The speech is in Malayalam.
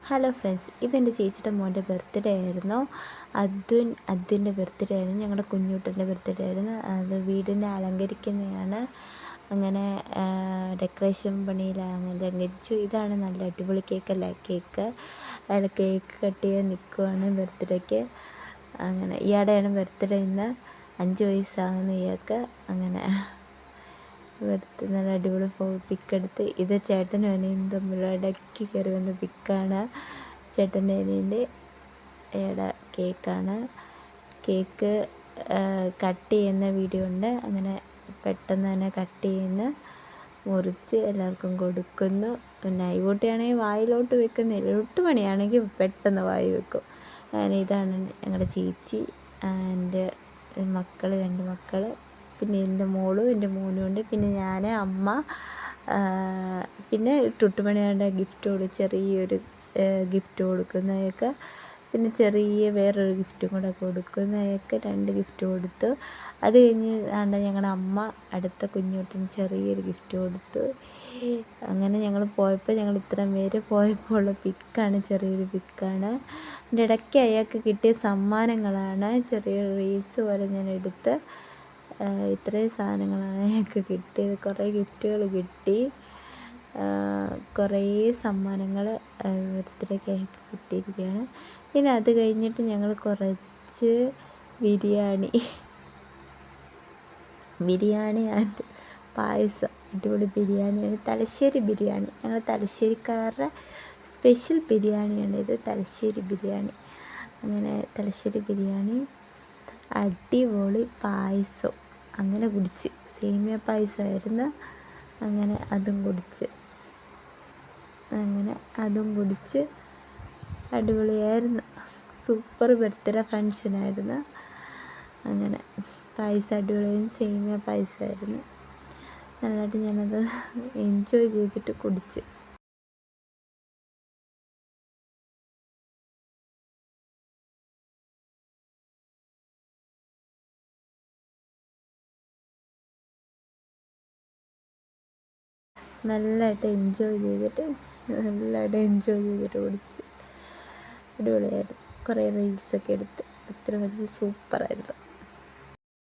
ഹലോ ഫ്രണ്ട്സ്, ഇതെൻ്റെ ചേച്ചിയുടെ മോൻ്റെ ബർത്ത്ഡേ ആയിരുന്നു. അദ്വിൻ്റെ ബർത്ത്ഡേ ആയിരുന്നു. ഞങ്ങളുടെ കുഞ്ഞൂട്ടൻ്റെ ബർത്ത്ഡേ ആയിരുന്നു. അത് വീടിനെ അലങ്കരിക്കുന്നതാണ്. അങ്ങനെ ഡെക്കറേഷൻ പണിയിൽ അലങ്കരിച്ചു. ഇതാണ് നല്ല അടിപൊളി കേക്കല്ല കേക്ക്. അയാൾ കേക്ക് കട്ട് ചെയ്യാൻ നിൽക്കുവാണ് ബർത്ത്ഡേക്ക്. അങ്ങനെ ഇയാടെയാണ് ബർത്ത്ഡേ. ഇന്ന് 5 വയസ്സാകുന്നു ഇയാൾക്ക്. അങ്ങനെ നല്ല അടിപൊളി പിക്കെടുത്ത് ഇത് ചേട്ടനും അനിയനും തമ്മിൽ ഇടയ്ക്ക് കയറി വന്ന പിക്കാണ്. ചേട്ടൻ്റെ അനിയൻ്റെ കേക്കാണ്. കേക്ക് കട്ട് ചെയ്യുന്ന വീഡിയോ ഉണ്ട്. അങ്ങനെ പെട്ടെന്ന് തന്നെ കട്ട് ചെയ്യുന്ന മുറിച്ച് എല്ലാവർക്കും കൊടുക്കുന്നു. നൈവൂട്ടിയാണെങ്കിൽ വായിലോട്ട് വെക്കുന്നില്ല. 8 മണിയാണെങ്കിൽ പെട്ടെന്ന് വായി വെക്കും. അങ്ങനെ ഇതാണ് ഞങ്ങളുടെ ചേച്ചി, എൻ്റെ മക്കൾ, 2 മക്കൾ, പിന്നെ എൻ്റെ മോളും എൻ്റെ മോനും ഉണ്ട്. പിന്നെ ഞാൻ, അമ്മ, പിന്നെ ടുട്ടുമണിയുടെ ഗിഫ്റ്റ് ചെറിയൊരു ഗിഫ്റ്റ് കൊടുക്കുന്നതൊക്കെ, പിന്നെ ചെറിയ വേറൊരു ഗിഫ്റ്റും കൂടെ കൊടുക്കുന്നതൊക്കെ 2 ഗിഫ്റ്റ് കൊടുത്തു. അത് കഴിഞ്ഞ് ഞങ്ങളുടെ അമ്മ അടുത്ത കുഞ്ഞൂട്ടിന് ചെറിയൊരു ഗിഫ്റ്റ് കൊടുത്തു. അങ്ങനെ ഞങ്ങൾ ഇത്രയും പേര് പോയപ്പോൾ ഉള്ള പിക്കാണ്, ചെറിയൊരു പിക്കാണ്. എൻ്റെ ഇടയ്ക്ക് അയാൾക്ക് കിട്ടിയ സമ്മാനങ്ങളാണ്. ചെറിയൊരു റീൽസ് പോലെ ഞാൻ എടുത്ത്. ഇത്രയും സാധനങ്ങളാണ് ഞങ്ങൾക്ക് കിട്ടിയത്. കുറേ ഗിഫ്റ്റുകൾ കിട്ടി, കുറേ സമ്മാനങ്ങൾ ബർത്ത്ഡേ കേക്ക് കിട്ടിയിരിക്കുകയാണ്. പിന്നെ അത് കഴിഞ്ഞിട്ട് ഞങ്ങൾ കുറച്ച് ബിരിയാണി ആൻഡ് പായസം, അടിപൊളി ബിരിയാണിയാണ്. തലശ്ശേരി ബിരിയാണി, ഞങ്ങൾ തലശ്ശേരിക്കാരുടെ സ്പെഷ്യൽ ബിരിയാണിയാണ് ഇത്, തലശ്ശേരി ബിരിയാണി. അങ്ങനെ തലശ്ശേരി ബിരിയാണി, അടിപൊളി പായസം, അങ്ങനെ കുടിച്ച്. സേമിയ പായസമായിരുന്നു. അങ്ങനെ അതും കുടിച്ച് അടിപൊളിയായിരുന്നു. സൂപ്പർ ബർത്ത്ഡേ ഫങ്ഷനായിരുന്നു. അങ്ങനെ പായസം അടിപൊളിയായിരുന്നു. സേമിയ പായസമായിരുന്നു. നല്ലതായിട്ട് ഞാനത് എൻജോയ് ചെയ്തിട്ട് കുടിച്ച്. നല്ലതായിട്ട് എൻജോയ് ചെയ്തിട്ട് കുടിച്ച്. അടിപൊളിയായിരുന്നു. കുറേ റീൽസൊക്കെ എടുത്ത്. അത്ര വലിയ സൂപ്പറായിരുന്നു.